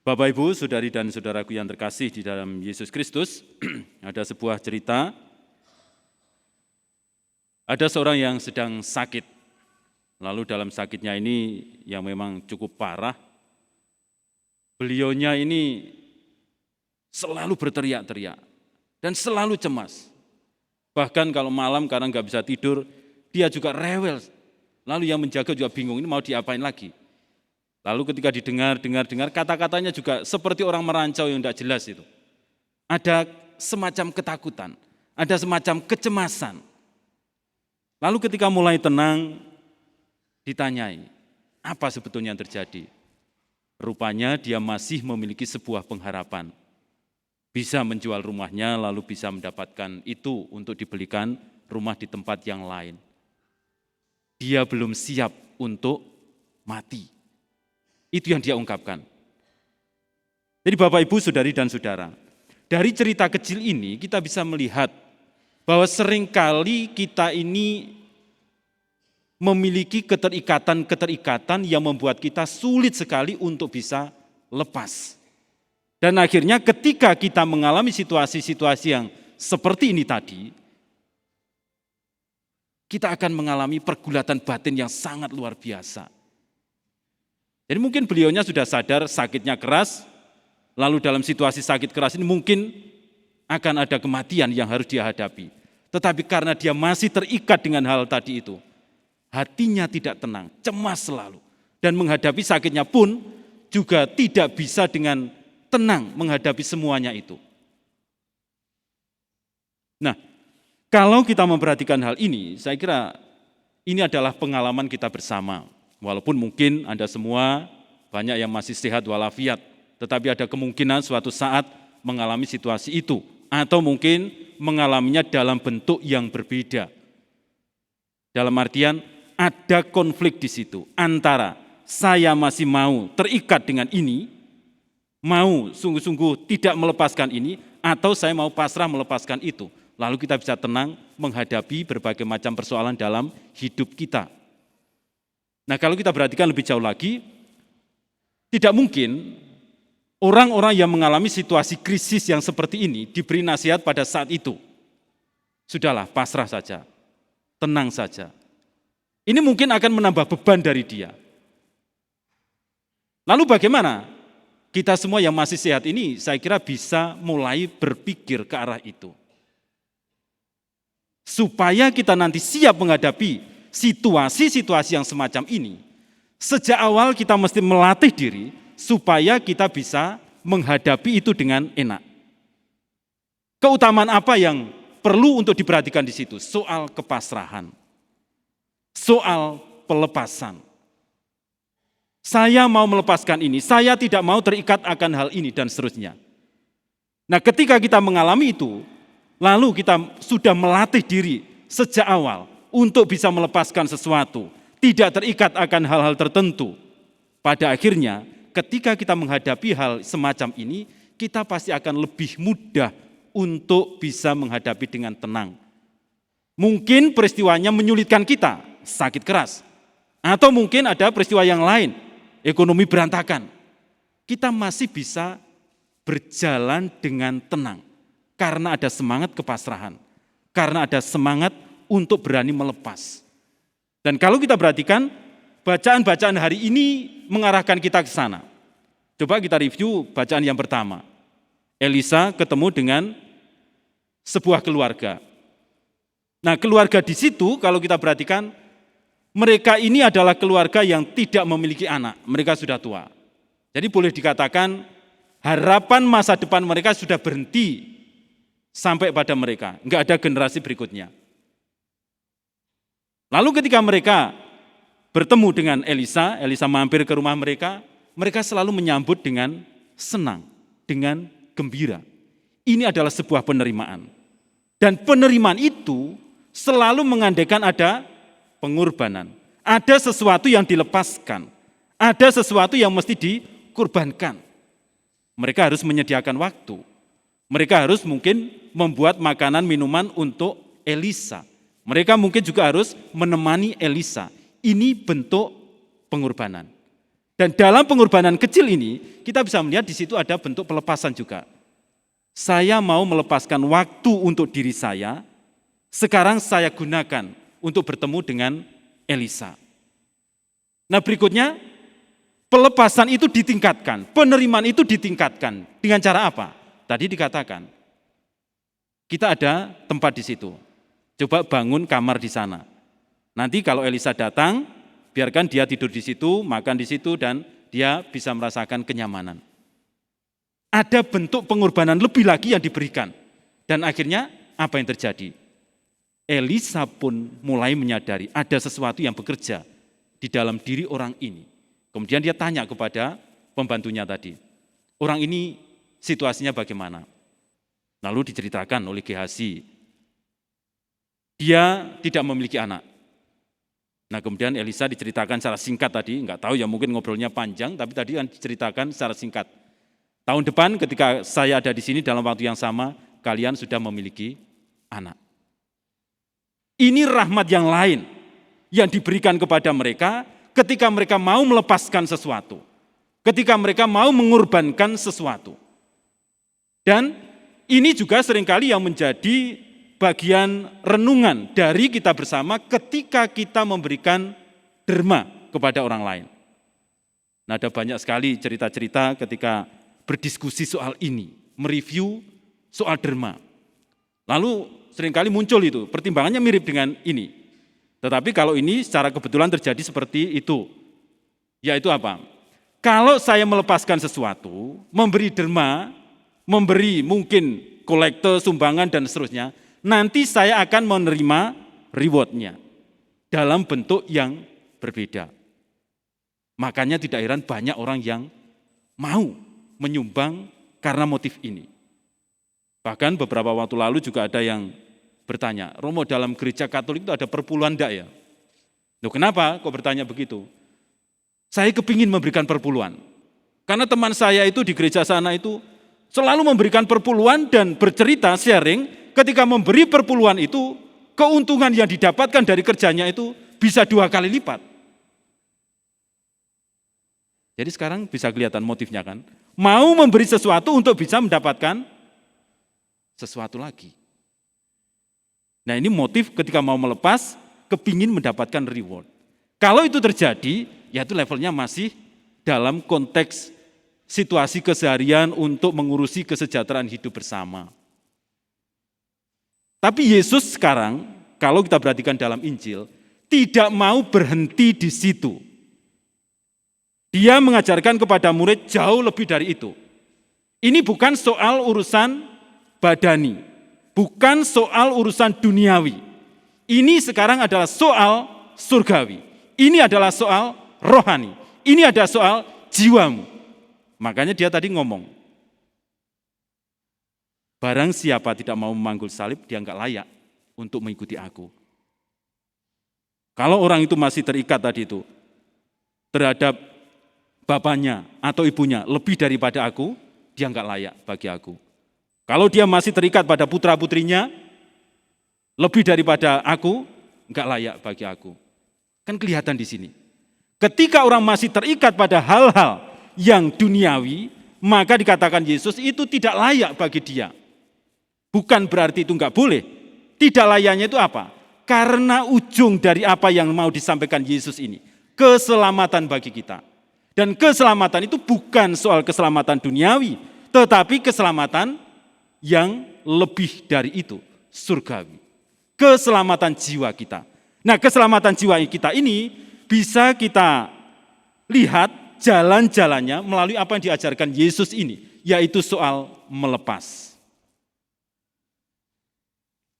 Bapak, Ibu, saudari dan saudaraku yang terkasih di dalam Yesus Kristus, ada sebuah cerita, ada seorang yang sedang sakit, lalu dalam sakitnya ini yang memang cukup parah, beliaunya ini selalu berteriak-teriak dan selalu cemas. Bahkan kalau malam karena nggak bisa tidur, dia juga rewel, lalu yang menjaga juga bingung, ini mau diapain lagi. Lalu ketika dengar kata-katanya juga seperti orang merancau yang tidak jelas itu. Ada semacam ketakutan, ada semacam kecemasan. Lalu ketika mulai tenang, ditanyai, apa sebetulnya yang terjadi? Rupanya dia masih memiliki sebuah pengharapan. Bisa menjual rumahnya lalu bisa mendapatkan itu untuk dibelikan rumah di tempat yang lain. Dia belum siap untuk mati. Itu yang dia ungkapkan. Jadi Bapak, Ibu, saudari dan saudara, dari cerita kecil ini kita bisa melihat bahwa seringkali kita ini memiliki keterikatan yang membuat kita sulit sekali untuk bisa lepas. Dan akhirnya ketika kita mengalami situasi-situasi yang seperti ini tadi, kita akan mengalami pergulatan batin yang sangat luar biasa. Jadi mungkin beliaunya sudah sadar sakitnya keras, lalu dalam situasi sakit keras ini mungkin akan ada kematian yang harus dia hadapi. Tetapi karena dia masih terikat dengan hal tadi itu, hatinya tidak tenang, cemas selalu. Dan menghadapi sakitnya pun juga tidak bisa dengan tenang menghadapi semuanya itu. Nah, kalau kita memperhatikan hal ini, saya kira ini adalah pengalaman kita bersama. Walaupun mungkin Anda semua banyak yang masih sehat walafiat, tetapi ada kemungkinan suatu saat mengalami situasi itu, atau mungkin mengalaminya dalam bentuk yang berbeda. Dalam artian ada konflik di situ antara saya masih mau terikat dengan ini, mau sungguh-sungguh tidak melepaskan ini, atau saya mau pasrah melepaskan itu. Lalu kita bisa tenang menghadapi berbagai macam persoalan dalam hidup kita. Nah, kalau kita perhatikan lebih jauh lagi, tidak mungkin orang-orang yang mengalami situasi krisis yang seperti ini diberi nasihat pada saat itu. Sudahlah, pasrah saja, tenang saja. Ini mungkin akan menambah beban dari dia. Lalu bagaimana? Kita semua yang masih sehat ini, saya kira bisa mulai berpikir ke arah itu. Supaya kita nanti siap menghadapi situasi-situasi yang semacam ini, sejak awal kita mesti melatih diri supaya kita bisa menghadapi itu dengan enak. Keutamaan apa yang perlu untuk diperhatikan di situ? Soal kepasrahan, soal pelepasan. Saya mau melepaskan ini, saya tidak mau terikat akan hal ini, dan seterusnya. Nah, ketika kita mengalami itu, lalu kita sudah melatih diri sejak awal untuk bisa melepaskan sesuatu, tidak terikat akan hal-hal tertentu. Pada akhirnya, ketika kita menghadapi hal semacam ini, kita pasti akan lebih mudah untuk bisa menghadapi dengan tenang. Mungkin peristiwanya menyulitkan kita, sakit keras. Atau mungkin ada peristiwa yang lain, ekonomi berantakan. Kita masih bisa berjalan dengan tenang, karena ada semangat kepasrahan, karena ada semangat untuk berani melepas. Dan kalau kita perhatikan, bacaan-bacaan hari ini mengarahkan kita ke sana. Coba kita review bacaan yang pertama. Elisa ketemu dengan sebuah keluarga. Nah, keluarga di situ kalau kita perhatikan, mereka ini adalah keluarga yang tidak memiliki anak, mereka sudah tua. Jadi boleh dikatakan harapan masa depan mereka sudah berhenti sampai pada mereka, enggak ada generasi berikutnya. Lalu ketika mereka bertemu dengan Elisa mampir ke rumah mereka, mereka selalu menyambut dengan senang, dengan gembira. Ini adalah sebuah penerimaan. Dan penerimaan itu selalu mengandaikan ada pengorbanan. Ada sesuatu yang dilepaskan, ada sesuatu yang mesti dikurbankan. Mereka harus menyediakan waktu. Mereka harus mungkin membuat makanan minuman untuk Elisa. Mereka mungkin juga harus menemani Elisa. Ini bentuk pengorbanan. Dan dalam pengorbanan kecil ini, kita bisa melihat di situ ada bentuk pelepasan juga. Saya mau melepaskan waktu untuk diri saya, sekarang saya gunakan untuk bertemu dengan Elisa. Nah berikutnya, pelepasan itu ditingkatkan, penerimaan itu ditingkatkan. Dengan cara apa? Tadi dikatakan, kita ada tempat di situ. Coba bangun kamar di sana. Nanti kalau Elisa datang, biarkan dia tidur di situ, makan di situ, dan dia bisa merasakan kenyamanan. Ada bentuk pengorbanan lebih lagi yang diberikan. Dan akhirnya apa yang terjadi? Elisa pun mulai menyadari ada sesuatu yang bekerja di dalam diri orang ini. Kemudian dia tanya kepada pembantunya tadi, orang ini situasinya bagaimana? Lalu diceritakan oleh Gehazi, dia tidak memiliki anak. Nah kemudian Elisa diceritakan secara singkat tadi, enggak tahu ya mungkin ngobrolnya panjang, tapi tadi kan diceritakan secara singkat. Tahun depan ketika saya ada di sini dalam waktu yang sama, kalian sudah memiliki anak. Ini rahmat yang lain yang diberikan kepada mereka ketika mereka mau melepaskan sesuatu. Ketika mereka mau mengorbankan sesuatu. Dan ini juga seringkali yang menjadi bagian renungan dari kita bersama ketika kita memberikan derma kepada orang lain. Nah ada banyak sekali cerita-cerita ketika berdiskusi soal ini, mereview soal derma. Lalu seringkali muncul itu, pertimbangannya mirip dengan ini. Tetapi kalau ini secara kebetulan terjadi seperti itu, yaitu apa? Kalau saya melepaskan sesuatu, memberi derma, memberi mungkin kolekte, sumbangan dan seterusnya, nanti saya akan menerima rewardnya dalam bentuk yang berbeda. Makanya tidak heran banyak orang yang mau menyumbang karena motif ini. Bahkan beberapa waktu lalu juga ada yang bertanya, Romo dalam gereja Katolik itu ada perpuluhan enggak ya? Loh kenapa kok bertanya begitu? Saya kepingin memberikan perpuluhan. Karena teman saya itu di gereja sana itu selalu memberikan perpuluhan dan bercerita, sharing, ketika memberi perpuluhan itu, keuntungan yang didapatkan dari kerjanya itu bisa 2 kali lipat. Jadi sekarang bisa kelihatan motifnya kan? Mau memberi sesuatu untuk bisa mendapatkan sesuatu lagi. Nah ini motif ketika mau melepas, kepingin mendapatkan reward. Kalau itu terjadi, ya itu levelnya masih dalam konteks situasi keseharian untuk mengurusi kesejahteraan hidup bersama. Tapi Yesus sekarang, kalau kita perhatikan dalam Injil, tidak mau berhenti di situ. Dia mengajarkan kepada murid jauh lebih dari itu. Ini bukan soal urusan badani, bukan soal urusan duniawi. Ini sekarang adalah soal surgawi. Ini adalah soal rohani. Ini adalah soal jiwamu. Makanya dia tadi ngomong, barang siapa tidak mau memanggul salib, dia enggak layak untuk mengikuti aku. Kalau orang itu masih terikat tadi itu, terhadap bapaknya atau ibunya lebih daripada aku, dia enggak layak bagi aku. Kalau dia masih terikat pada putra-putrinya, lebih daripada aku, enggak layak bagi aku. Kan kelihatan di sini. Ketika orang masih terikat pada hal-hal yang duniawi, maka dikatakan Yesus itu tidak layak bagi dia. Bukan berarti itu enggak boleh. Tidak layaknya itu apa? Karena ujung dari apa yang mau disampaikan Yesus ini, keselamatan bagi kita. Dan keselamatan itu bukan soal keselamatan duniawi, tetapi keselamatan yang lebih dari itu, surgawi. Keselamatan jiwa kita. Nah, keselamatan jiwa kita ini bisa kita lihat jalan-jalannya melalui apa yang diajarkan Yesus ini, yaitu soal melepas.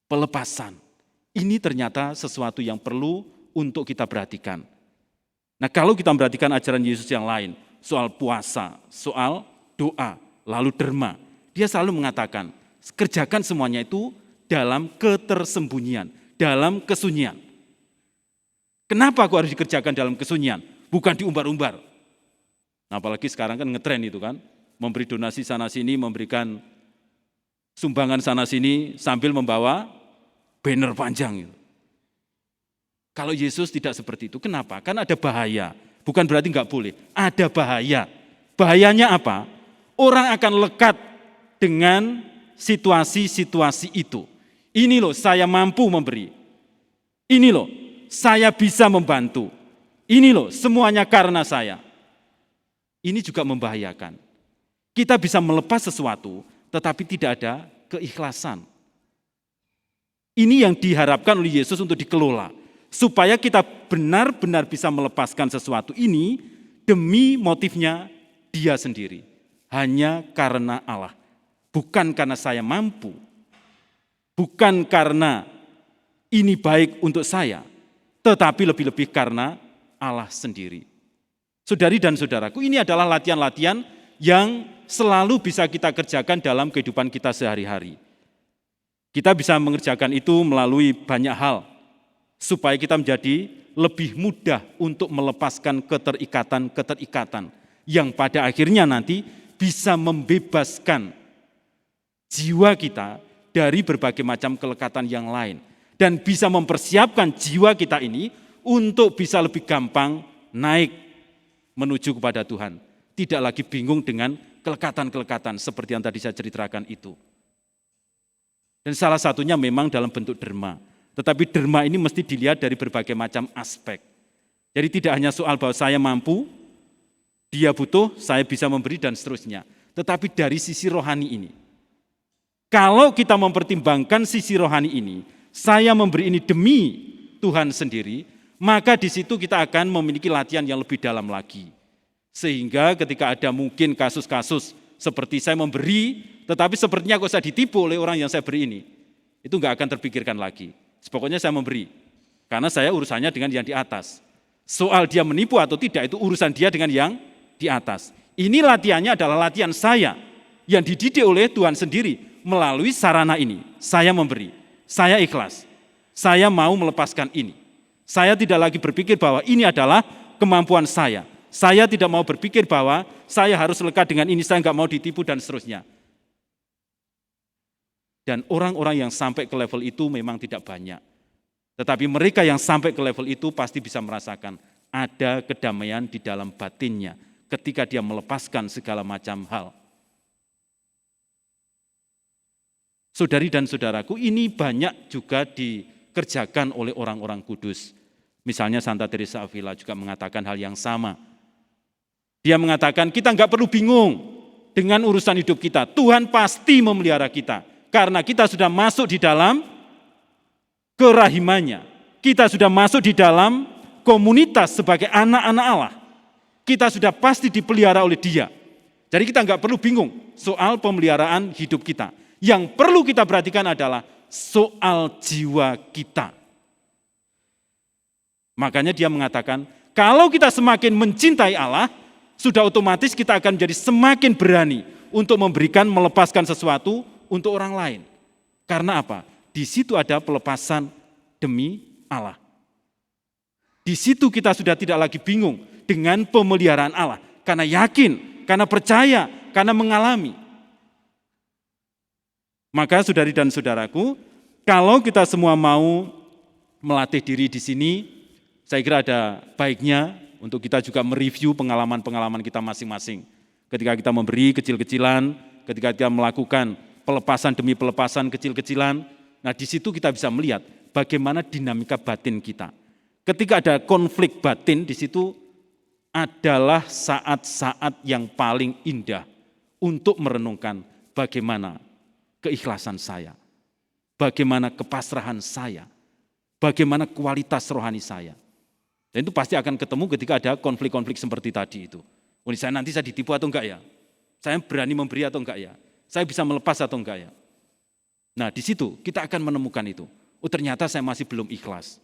Pelepasan. Ini ternyata sesuatu yang perlu untuk kita perhatikan. Nah, kalau kita perhatikan ajaran Yesus yang lain, soal puasa, soal doa, lalu derma, dia selalu mengatakan, kerjakan semuanya itu dalam ketersembunyian, dalam kesunyian. Kenapa kok harus dikerjakan dalam kesunyian? Bukan diumbar-umbar. Nah, apalagi sekarang kan ngetren itu kan, memberi donasi sana-sini, memberikan sumbangan sana-sini sambil membawa banner panjang. Kalau Yesus tidak seperti itu, kenapa? Kan ada bahaya. Bukan berarti nggak boleh, ada bahaya. Bahayanya apa? Orang akan lekat dengan situasi-situasi itu. Ini loh saya mampu memberi. Ini loh saya bisa membantu. Ini loh semuanya karena saya. Ini juga membahayakan. Kita bisa melepas sesuatu tetapi tidak ada keikhlasan. Ini yang diharapkan oleh Yesus untuk dikelola. Supaya kita benar-benar bisa melepaskan sesuatu ini demi motifnya Dia sendiri. Hanya karena Allah. Bukan karena saya mampu. Bukan karena ini baik untuk saya. Tetapi lebih-lebih karena Allah sendiri. Saudari dan saudaraku, ini adalah latihan-latihan yang selalu bisa kita kerjakan dalam kehidupan kita sehari-hari. Kita bisa mengerjakan itu melalui banyak hal, supaya kita menjadi lebih mudah untuk melepaskan keterikatan-keterikatan yang pada akhirnya nanti bisa membebaskan jiwa kita dari berbagai macam kelekatan yang lain. Dan bisa mempersiapkan jiwa kita ini untuk bisa lebih gampang naik menuju kepada Tuhan. Tidak lagi bingung dengan kelekatan-kelekatan seperti yang tadi saya ceritakan itu. Dan salah satunya memang dalam bentuk derma. Tetapi derma ini mesti dilihat dari berbagai macam aspek. Jadi tidak hanya soal bahwa saya mampu, dia butuh, saya bisa memberi dan seterusnya. Tetapi dari sisi rohani ini. Kalau kita mempertimbangkan sisi rohani ini, saya memberi ini demi Tuhan sendiri, maka di situ kita akan memiliki latihan yang lebih dalam lagi. Sehingga ketika ada mungkin kasus-kasus seperti saya memberi, tetapi sepertinya kok saya ditipu oleh orang yang saya beri ini. Itu enggak akan terpikirkan lagi. Pokoknya saya memberi. Karena saya urusannya dengan yang di atas. Soal dia menipu atau tidak itu urusan dia dengan yang di atas. Ini latihannya adalah latihan saya yang dididik oleh Tuhan sendiri melalui sarana ini. Saya memberi, saya ikhlas, saya mau melepaskan ini. Saya tidak lagi berpikir bahwa ini adalah kemampuan saya. Saya tidak mau berpikir bahwa saya harus lekat dengan ini, saya enggak mau ditipu dan seterusnya. Dan orang-orang yang sampai ke level itu memang tidak banyak. Tetapi mereka yang sampai ke level itu pasti bisa merasakan ada kedamaian di dalam batinnya ketika dia melepaskan segala macam hal. Saudari dan saudaraku, ini banyak juga dikerjakan oleh orang-orang kudus. Misalnya Santa Teresa Avila juga mengatakan hal yang sama. Dia mengatakan kita enggak perlu bingung dengan urusan hidup kita. Tuhan pasti memelihara kita. Karena kita sudah masuk di dalam kerahimannya. Kita sudah masuk di dalam komunitas sebagai anak-anak Allah. Kita sudah pasti dipelihara oleh Dia. Jadi kita enggak perlu bingung soal pemeliharaan hidup kita. Yang perlu kita perhatikan adalah soal jiwa kita. Makanya dia mengatakan, kalau kita semakin mencintai Allah, sudah otomatis kita akan menjadi semakin berani untuk memberikan, melepaskan sesuatu untuk orang lain. Karena apa? Di situ ada pelepasan demi Allah. Di situ kita sudah tidak lagi bingung dengan pemeliharaan Allah. Karena yakin, karena percaya, karena mengalami. Maka saudari dan saudaraku, kalau kita semua mau melatih diri di sini, saya kira ada baiknya untuk kita juga mereview pengalaman-pengalaman kita masing-masing. Ketika kita memberi kecil-kecilan, ketika kita melakukan pelepasan demi pelepasan kecil-kecilan, nah di situ kita bisa melihat bagaimana dinamika batin kita. Ketika ada konflik batin, di situ adalah saat-saat yang paling indah untuk merenungkan bagaimana keikhlasan saya, bagaimana kepasrahan saya, bagaimana kualitas rohani saya. Dan itu pasti akan ketemu ketika ada konflik-konflik seperti tadi itu. Nanti saya ditipu atau enggak ya? Saya berani memberi atau enggak ya? Saya bisa melepas atau enggak ya? Nah di situ kita akan menemukan itu. Oh ternyata saya masih belum ikhlas.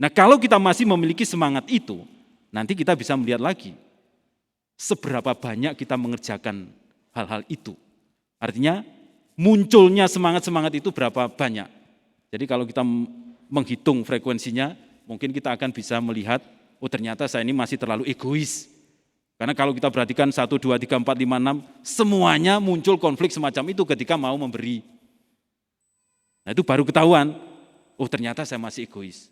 Nah kalau kita masih memiliki semangat itu, nanti kita bisa melihat lagi seberapa banyak kita mengerjakan hal-hal itu. Artinya munculnya semangat-semangat itu berapa banyak. Jadi kalau kita menghitung frekuensinya, mungkin kita akan bisa melihat, oh ternyata saya ini masih terlalu egois. Karena kalau kita perhatikan 1, 2, 3, 4, 5, 6, semuanya muncul konflik semacam itu ketika mau memberi. Nah itu baru ketahuan, oh ternyata saya masih egois.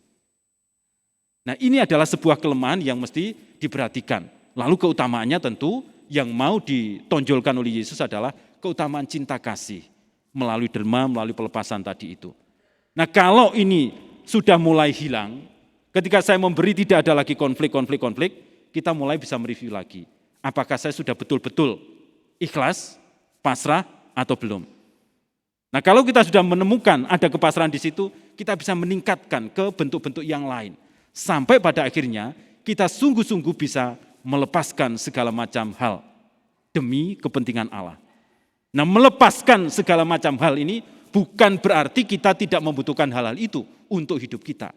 Nah, ini adalah sebuah kelemahan yang mesti diperhatikan. Lalu keutamaannya tentu yang mau ditonjolkan oleh Yesus adalah keutamaan cinta kasih melalui derma, melalui pelepasan tadi itu. Nah, kalau ini sudah mulai hilang, ketika saya memberi tidak ada lagi konflik, kita mulai bisa mereview lagi. Apakah saya sudah betul-betul ikhlas, pasrah, atau belum? Nah, kalau kita sudah menemukan ada kepasrahan di situ, kita bisa meningkatkan ke bentuk-bentuk yang lain. Sampai pada akhirnya kita sungguh-sungguh bisa melepaskan segala macam hal demi kepentingan Allah. Nah, melepaskan segala macam hal ini bukan berarti kita tidak membutuhkan hal-hal itu untuk hidup kita.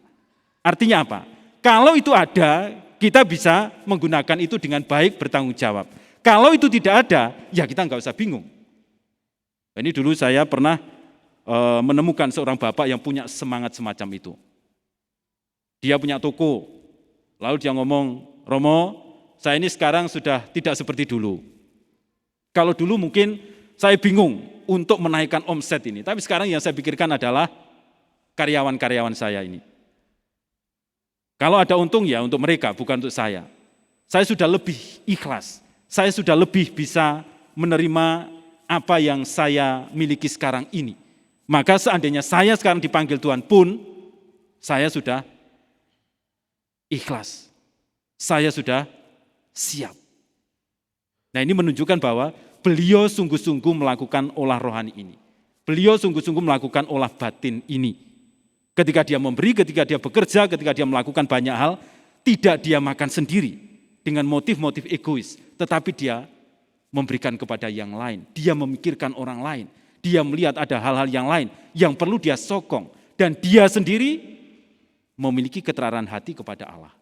Artinya apa? Kalau itu ada, kita bisa menggunakan itu dengan baik, bertanggung jawab. Kalau itu tidak ada, ya kita nggak usah bingung. Ini dulu saya pernah menemukan seorang bapak yang punya semangat semacam itu. Dia punya toko, lalu dia ngomong, Romo, saya ini sekarang sudah tidak seperti dulu. Kalau dulu mungkin saya bingung untuk menaikkan omset ini, tapi sekarang yang saya pikirkan adalah karyawan-karyawan saya ini. Kalau ada untung ya untuk mereka, bukan untuk saya. Saya sudah lebih ikhlas, saya sudah lebih bisa menerima apa yang saya miliki sekarang ini. Maka seandainya saya sekarang dipanggil Tuhan pun, saya sudah ikhlas, saya sudah siap. Nah, ini menunjukkan bahwa beliau sungguh-sungguh melakukan olah rohani ini. Beliau sungguh-sungguh melakukan olah batin ini. Ketika dia memberi, ketika dia bekerja, ketika dia melakukan banyak hal, tidak dia makan sendiri dengan motif-motif egois, tetapi dia memberikan kepada yang lain. Dia memikirkan orang lain. Dia melihat ada hal-hal yang lain yang perlu dia sokong. Dan dia sendiri memiliki keterarian hati kepada Allah.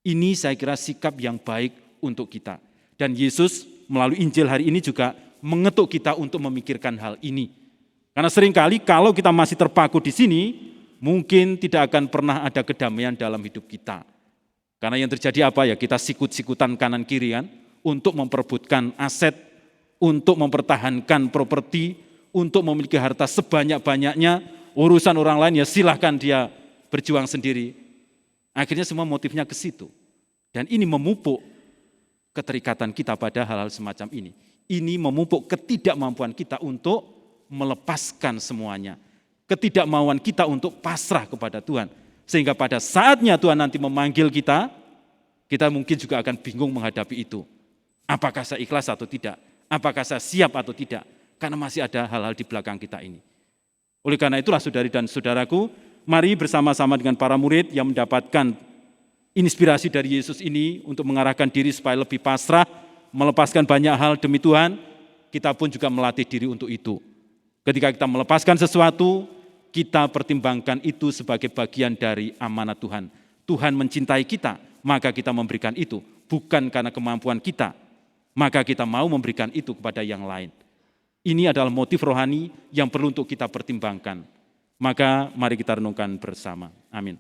Ini saya kira sikap yang baik untuk kita. Dan Yesus melalui Injil hari ini juga mengetuk kita untuk memikirkan hal ini. Karena seringkali kalau kita masih terpaku di sini, mungkin tidak akan pernah ada kedamaian dalam hidup kita. Karena yang terjadi apa ya, kita sikut-sikutan kanan kiri kan, untuk memperebutkan aset, untuk mempertahankan properti, untuk memiliki harta sebanyak-banyaknya, urusan orang lain ya silahkan dia berjuang sendiri. Akhirnya semua motifnya ke situ. Dan ini memupuk keterikatan kita pada hal-hal semacam ini. Ini memupuk ketidakmampuan kita untuk melepaskan semuanya. Ketidakmauan kita untuk pasrah kepada Tuhan. Sehingga pada saatnya Tuhan nanti memanggil kita, kita mungkin juga akan bingung menghadapi itu. Apakah saya ikhlas atau tidak? Apakah saya siap atau tidak? Karena masih ada hal-hal di belakang kita ini. Oleh karena itulah saudari dan saudaraku, mari bersama-sama dengan para murid yang mendapatkan inspirasi dari Yesus ini untuk mengarahkan diri supaya lebih pasrah, melepaskan banyak hal demi Tuhan, kita pun juga melatih diri untuk itu. Ketika kita melepaskan sesuatu, kita pertimbangkan itu sebagai bagian dari amanat Tuhan. Tuhan mencintai kita, maka kita memberikan itu. Bukan karena kemampuan kita, maka kita mau memberikan itu kepada yang lain. Ini adalah motif rohani yang perlu untuk kita pertimbangkan. Maka mari kita renungkan bersama. Amin.